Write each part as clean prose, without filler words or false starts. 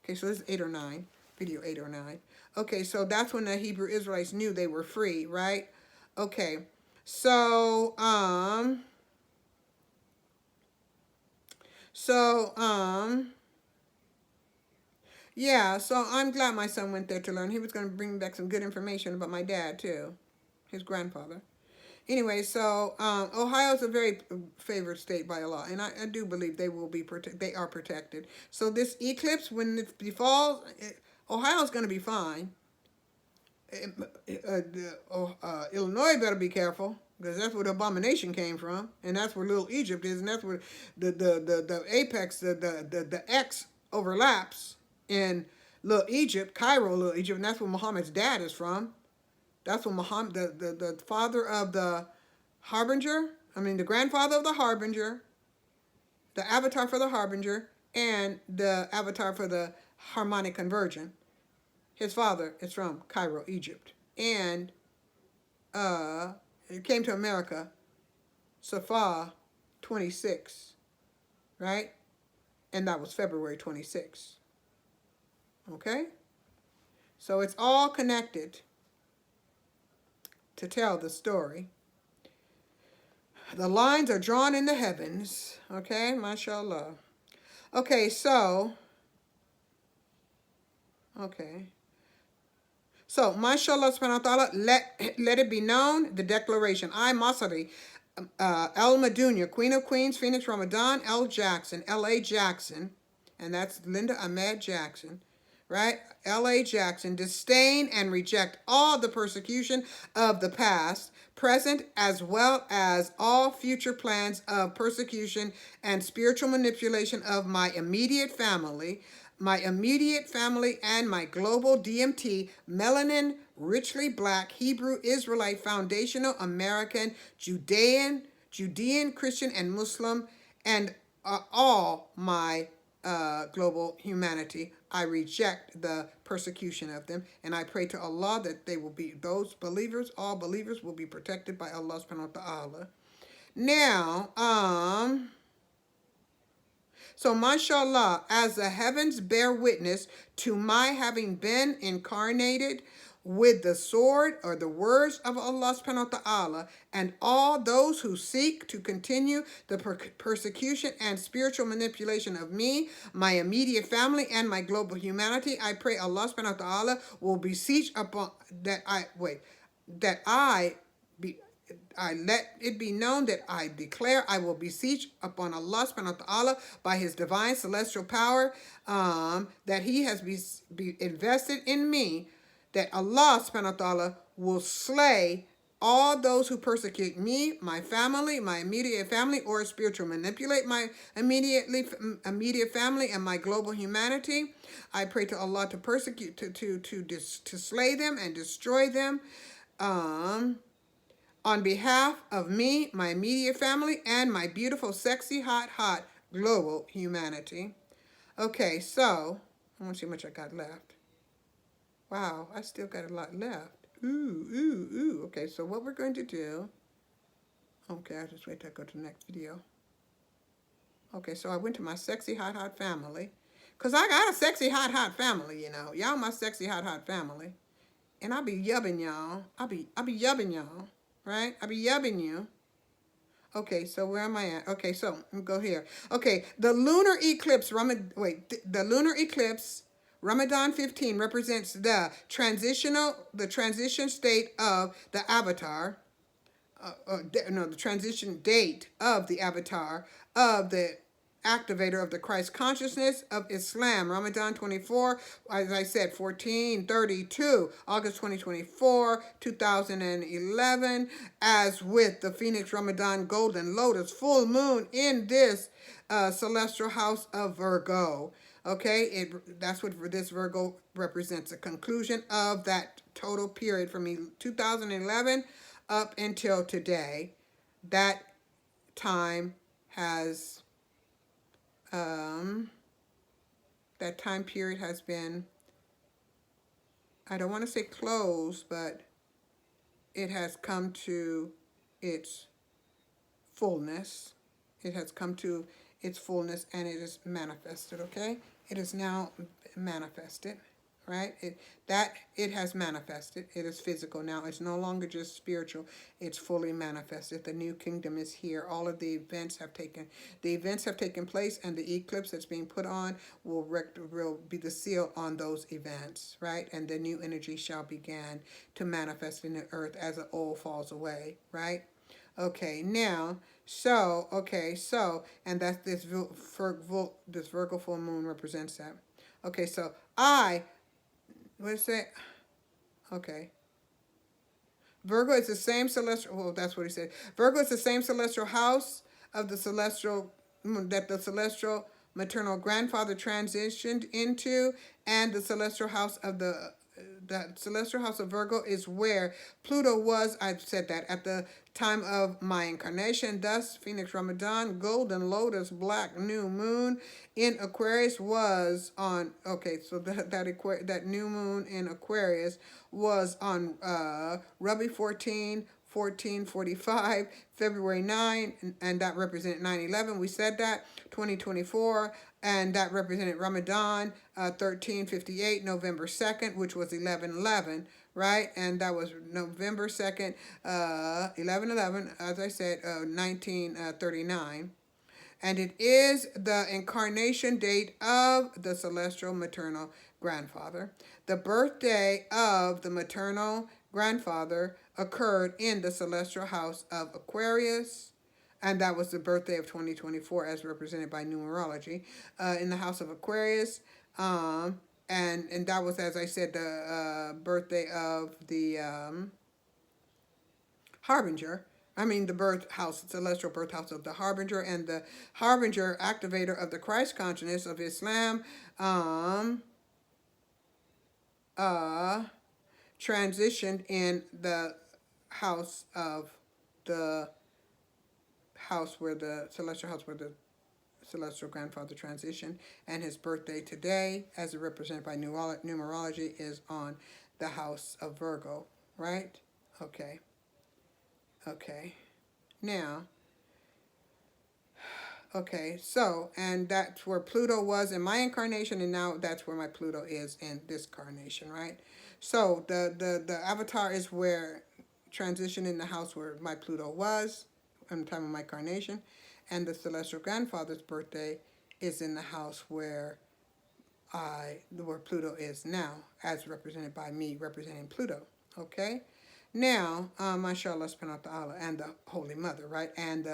Okay, so this is 8 or 9, video 8 or 9. Okay, so that's when the Hebrew Israelites knew they were free, right? Okay, so, so, yeah, so I'm glad my son went there to learn. He was going to bring back some good information about my dad, too, his grandfather. Anyway, so Ohio is a very favored state by Allah, and I do believe they will be they are protected. So this eclipse, when it befalls, Ohio's going to be fine. Illinois better be careful, because that's where the abomination came from, and that's where Little Egypt is, and that's where the apex, the X overlaps in Little Egypt, Cairo, Little Egypt, and that's where Muhammad's dad is from. That's when Muhammad, the father of the Harbinger, the grandfather of the Harbinger, the avatar for the Harbinger, and the avatar for the harmonic conversion. His father is from Cairo, Egypt. And it came to America, Safar 26, right? And that was February 26. Okay? So it's all connected to tell the story. The lines are drawn in the heavens. Okay, mashallah. Okay, so, So, mashallah subhanahu wa ta'ala, let it be known, the declaration. I, Masari, El Madunya, Queen of Queens, Phenix, Ramadan, L. Jackson, L.A. Jackson, and that's Linda Ahmed Jackson, right? L.A. Jackson, disdain and reject all the persecution of the past, present, as well as all future plans of persecution and spiritual manipulation of my immediate family, and my global DMT, melanin, richly black, Hebrew, Israelite, foundational, American, Judean, Christian, and Muslim, and all my global humanity. I reject the persecution of them, and I pray to Allah that they will be, those believers, all believers will be protected by Allah subhanahu wa ta'ala. Now, so, mashallah, as the heavens bear witness to my having been incarnated with the sword or the words of Allah subhanahu wa ta'ala, and all those who seek to continue the persecution and spiritual manipulation of me, my immediate family, and my global humanity, I pray Allah subhanahu wa ta'ala will beseech upon let it be known that I declare I will beseech upon Allah subhanahu wa ta'ala by his divine celestial power that he has be invested in me, that Allah subhanahu wa ta'ala will slay all those who persecute me, my family, my immediate family, or spiritual manipulate my immediate family and my global humanity. I pray to Allah to persecute, to slay them and destroy them. On behalf of me, my immediate family, and my beautiful, sexy, hot global humanity. Okay, so, I want to see how much I got left. Wow, I still got a lot left. Ooh. Okay, so what we're going to do, okay, I'll just wait till I go to the next video. Okay, so I went to my sexy, hot family. Because I got a sexy, hot family, you know. Y'all my sexy, hot family. And I'll be yubbing y'all. I'll be yubbing y'all. Right? I'll be yubbing you. Okay, so where am I at? Okay, so go here. Okay, the lunar eclipse, the lunar eclipse, Ramadan 15, represents the transition state of the avatar. The transition date of the avatar of the activator of the Christ consciousness of Islam. Ramadan 24, as I said, 1432, August 2024, 2011, as with the Phenix Ramadan Golden Lotus full moon in this celestial house of Virgo. Okay, that's what this Virgo represents, a conclusion of that total period from 2011 up until today. That time has that time period has been, I don't want to say closed, but it has come to its fullness. It has come to its fullness and it is manifested, okay? It is now manifested, right? It has manifested. It is physical now. It's no longer just spiritual. It's fully manifested. The new kingdom is here. All of the events have taken place, and the eclipse that's being put on will be the seal on those events, right? And the new energy shall begin to manifest in the earth as the old falls away, right? Okay, now, and that's this Virgo full moon represents that. Okay, so what is it? Okay. Virgo is the same celestial, well, that's what he said. Virgo is the same celestial house of the celestial, that the celestial maternal grandfather transitioned into, and the celestial house of the celestial house of Virgo is where Pluto was, I've said that, at the time of my incarnation. Thus, Phenix, Ramadan, golden lotus, black new moon in Aquarius was on, okay, so that new moon in Aquarius was on Ruby 14/14/45, February 9, and that represented 9/11. We said that 2024, and that represented Ramadan 1358, November 2nd, which was 11/11, right? And that was November 2nd, 11/11, as I said, 1939. And it is the incarnation date of the celestial maternal grandfather. The birthday of the maternal grandfather occurred in the celestial house of Aquarius, and that was the birthday of 2024 as represented by numerology, in the house of Aquarius. And that was, as I said, the birthday of the Harbinger. I mean, the birth house, celestial birth house of the Harbinger, and the Harbinger, activator of the Christ consciousness of Islam, transitioned in the house of the house where the celestial house where the celestial grandfather transitioned, and his birthday today, as represented by numerology, is on the house of Virgo, right? Okay. Okay. Now, okay, so, and that's where Pluto was in my incarnation, and now that's where my Pluto is in this carnation, right? So the avatar is where transition in the house where my Pluto was in the time of my carnation, and the celestial grandfather's birthday is in the house where Pluto is now, as represented by me representing Pluto. Okay? Now, mashallah, subhanahu wa ta'ala, and the Holy Mother, right? And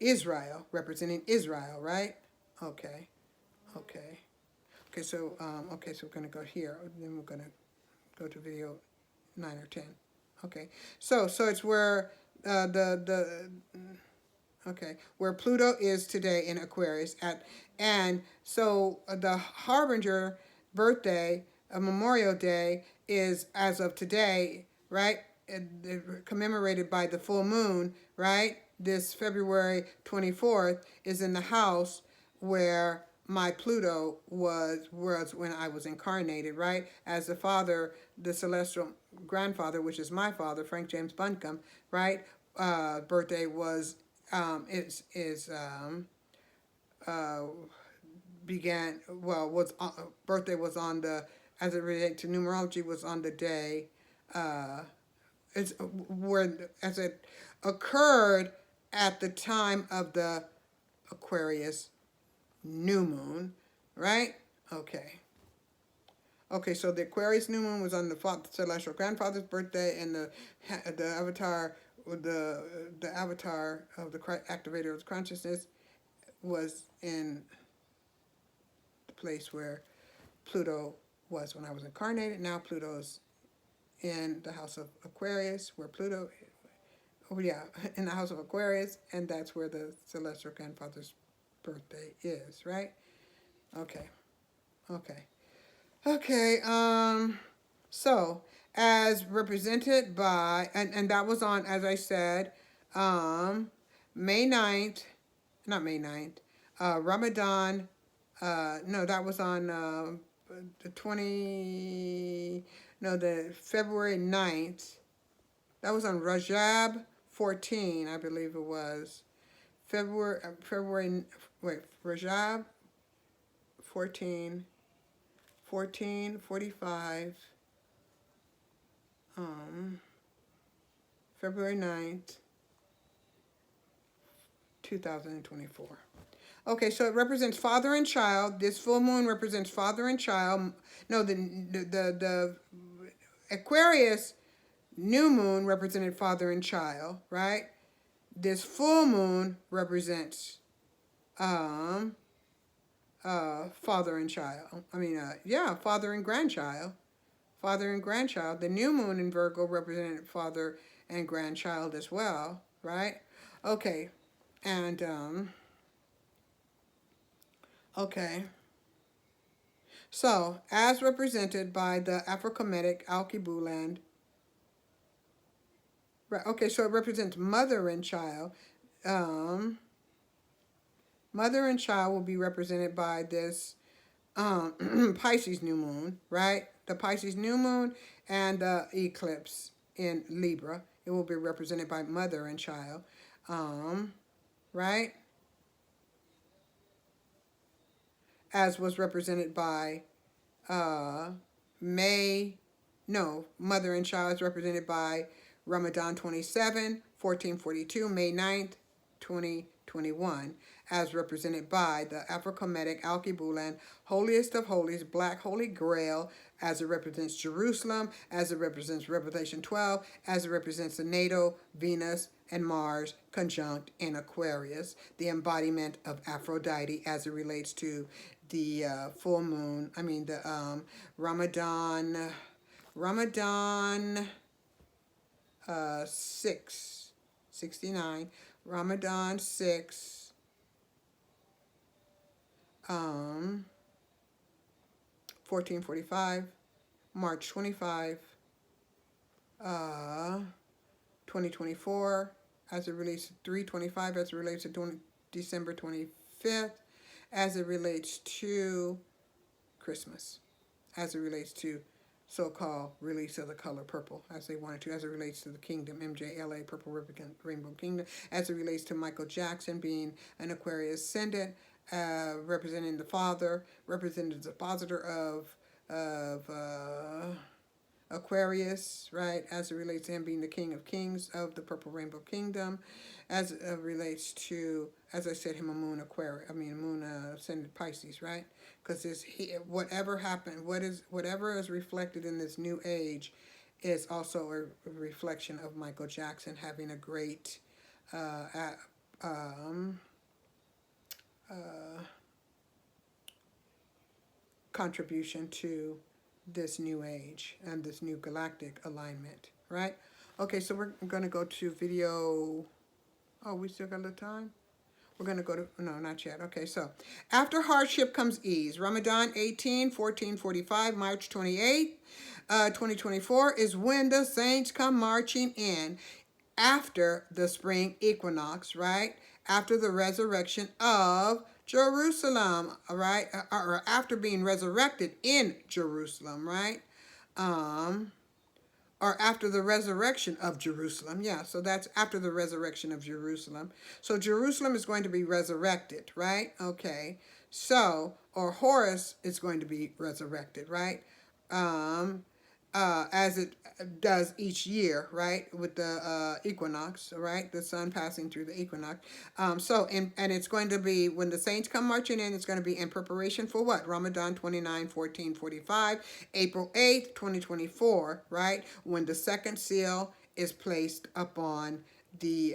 Israel, representing Israel, right? Okay. Okay. Okay, so we're gonna go here. Then we're gonna go to video 9 or 10. Okay. So it's where where Pluto is today in Aquarius and so the Harbinger birthday, Memorial Day, is as of today, right? Commemorated by the full moon, right? This February 24th is in the house where my Pluto was when I was incarnated, right? As the father, the celestial grandfather, which is my father, Frank James Buncombe, right? Birthday was birthday was on the, as it relates to numerology, was on the day it's where, as it occurred at the time of the Aquarius new moon, right? Okay. Okay, so the Aquarius new moon was on the celestial grandfather's birthday, and the avatar, the avatar of the activator of consciousness was in the place where Pluto was when I was incarnated. Now Pluto's in the house of Aquarius, where Pluto, in the house of Aquarius, and that's where the celestial grandfather's birthday is, right? Okay. So as represented by, and that was on, as I said, May 9th, not May 9th, Ramadan, no, that was on the February 9th. That was on Rajab 14, I believe it was. February wait, Rajab, 14, 1445, February 9th, 2024. Okay, so it represents father and child. This full moon represents father and child. No, the Aquarius new moon represented father and child, right? This full moon represents father and child. Father and grandchild. Father and grandchild. The new moon in Virgo represented father and grandchild as well, right? Okay, and okay. So, as represented by the Afrokemetic Alkebulan, right? Okay, so it represents mother and child. Mother and child will be represented by this Pisces new moon, right? The Pisces new moon and the eclipse in Libra. It will be represented by mother and child, right? As was represented by mother and child is represented by Ramadan 27, 1442, May 9th, 2021, as represented by the Afrokemetic Alkebulan, holiest of holies, black holy grail, as it represents Jerusalem, as it represents Revelation 12, as it represents the natal Venus and Mars conjunct in Aquarius, the embodiment of Aphrodite as it relates to the full moon, the Ramadan 69, Ramadan 6, 1445, March 25, 2024, as it relates to 325, as it relates to December 25th, as it relates to Christmas, as it relates to so-called release of the color purple, as they wanted to, as it relates to the kingdom, MJLA, Purple Rainbow Kingdom, as it relates to Michael Jackson being an Aquarius ascendant, representing the father, representing the depositor of Aquarius, right, as it relates to him being the King of Kings of the Purple Rainbow Kingdom, as it relates to, as I said, him a moon ascended Pisces, right? Because whatever happened, whatever is reflected in this new age is also a reflection of Michael Jackson having a great contribution to this new age and this new galactic alignment, right? Okay, so we're going to go to video. Oh, we still got a little time? We're going to go to, no, not yet. Okay, so after hardship comes ease. Ramadan 18, 1445, March 28th, 2024 is when the saints come marching in after the spring equinox, right? After the resurrection of Jerusalem, right? Or after being resurrected in Jerusalem, right? Or after the resurrection of Jerusalem. Yeah, so that's after the resurrection of Jerusalem. So Jerusalem is going to be resurrected, right? Okay. So, or Horus is going to be resurrected, right? As it does each year, right, with the equinox, right, the sun passing through the equinox. And it's going to be, when the saints come marching in, it's going to be in preparation for what? Ramadan 29, 1445, April 8th, 2024, right, when the second seal is placed upon the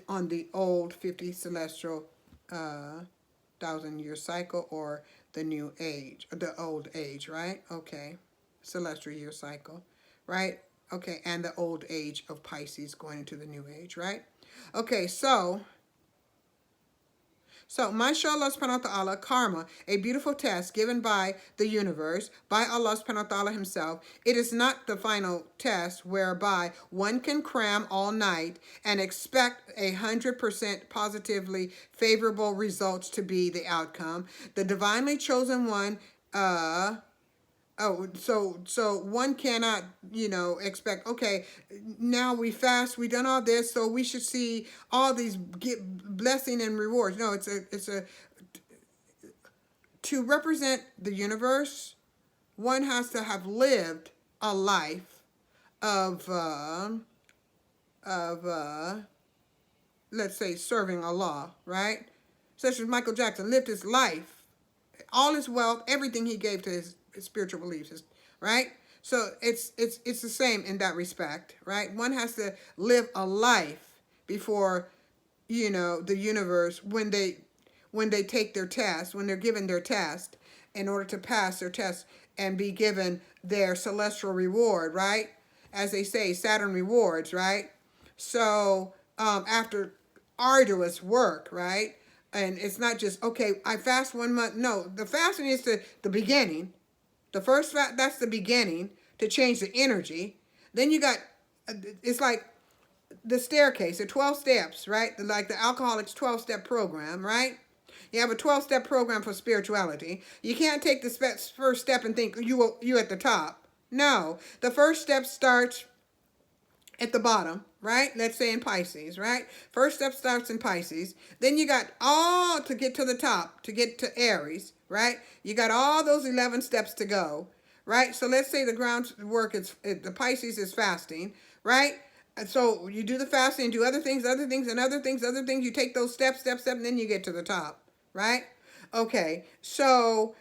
on the old 50 celestial 1,000-year cycle, or the new age, the old age, right? Okay, celestial year cycle, right? Okay, and the old age of Pisces going into the new age, right? Okay, so mashallah subhanahu wa ta'ala, karma, a beautiful test given by the universe, by Allah subhanahu wa ta'ala himself. It is not the final test whereby one can cram all night and expect 100% positively favorable results to be the outcome. The divinely chosen one Oh, so one cannot, expect, okay, now we fast, we done all this, so we should see all these get blessing and rewards. No, it's a to represent the universe, one has to have lived a life of of let's say serving Allah, right? Such as Michael Jackson lived his life, all his wealth, everything he gave to his spiritual beliefs, right? So it's the same in that respect, right? One has to live a life before, the universe, when they take their test, when they're given their test, in order to pass their test and be given their celestial reward, right? As they say, Saturn rewards, right? So after arduous work, right? And it's not just, okay, I fast 1 month. No, the fasting is the beginning. The first that's the beginning to change the energy. Then you got, it's like the staircase, the 12 steps, right? Like the alcoholics 12-step program, right? You have a 12-step program for spirituality. You can't take the first step and think you at the top. No, the first step starts at the bottom, right? Let's say in Pisces, right? First step starts in Pisces. Then you got all to get to the top, to get to Aries, right? You got all those 11 steps to go, right? So let's say the groundwork is, the Pisces is fasting, right? And so you do the fasting, do other things, and other things. You take those steps, and then you get to the top, right? Okay, so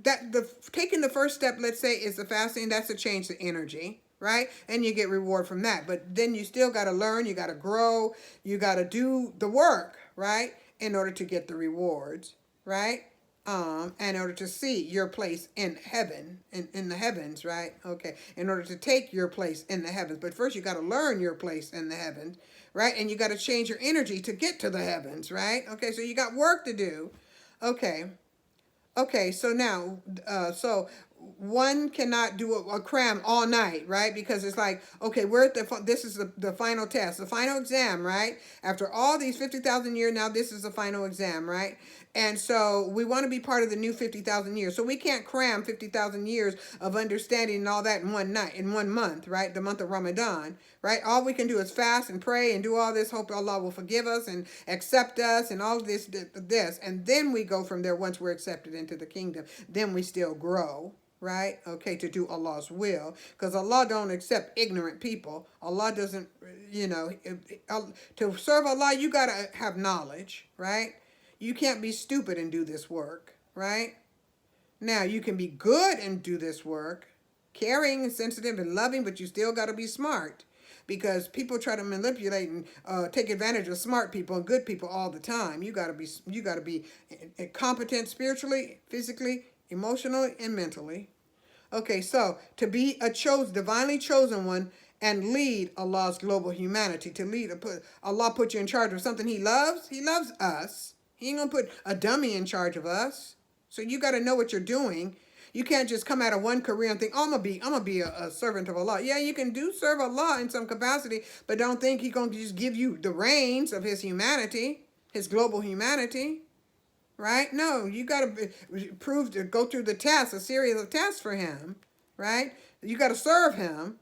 that taking the first step, let's say, is the fasting. That's to change the energy, right? And you get reward from that. But then you still got to learn, you got to grow, you got to do the work, right? In order to get the rewards, right? In order to see your place in heaven, in the heavens, right? Okay, in order to take your place in the heavens. But first you got to learn your place in the heavens, right? And you got to change your energy to get to the heavens, right? Okay, so you got work to do. Okay, so now, so one cannot do a cram all night, right? Because it's like, okay, we're at this is the final test, the final exam, right? After all these 50,000 years, now this is the final exam, right? And so we want to be part of the new 50,000 years. So we can't cram 50,000 years of understanding and all that in one night, in 1 month, right? The month of Ramadan, right? All we can do is fast and pray and do all this, hope Allah will forgive us and accept us and all this. And then we go from there once we're accepted into the kingdom. Then we still grow, right? Okay, to do Allah's will, because Allah don't accept ignorant people. Allah doesn't, to serve Allah, you got to have knowledge, right? You can't be stupid and do this work, right? Now, you can be good and do this work, caring and sensitive and loving, but you still got to be smart, because people try to manipulate and take advantage of smart people and good people all the time. You got to be competent spiritually, physically, emotionally, and mentally. Okay, so to be a divinely chosen one and lead Allah's global humanity, to lead, Allah put you in charge of something He loves. He loves us. He ain't gonna put a dummy in charge of us. So you got to know what you're doing. You can't just come out of one career and think, oh, I'm gonna be a servant of Allah. Yeah, you can serve Allah in some capacity, but don't think He's gonna just give you the reins of His humanity, His global humanity, right? No, you got to go through the tests, a series of tests for Him, right? You got to serve Him,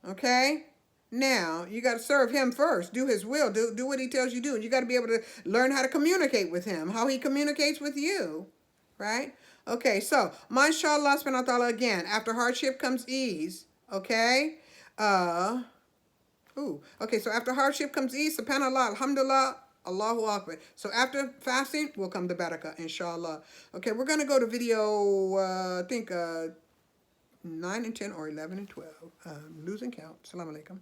okay? Now, you got to serve Him first. Do His will. Do what He tells you to do. And you got to be able to learn how to communicate with Him, how He communicates with you, right? Okay, so, mashallah, subhanahu wa ta'ala, again, after hardship comes ease, okay? Okay, so after hardship comes ease, subhanallah, alhamdulillah, Allahu Akbar. So after fasting will come the barakah, inshallah. Okay, we're going to go to video, I think 9 and 10 or 11 and 12. Losing count. Assalamu alaikum.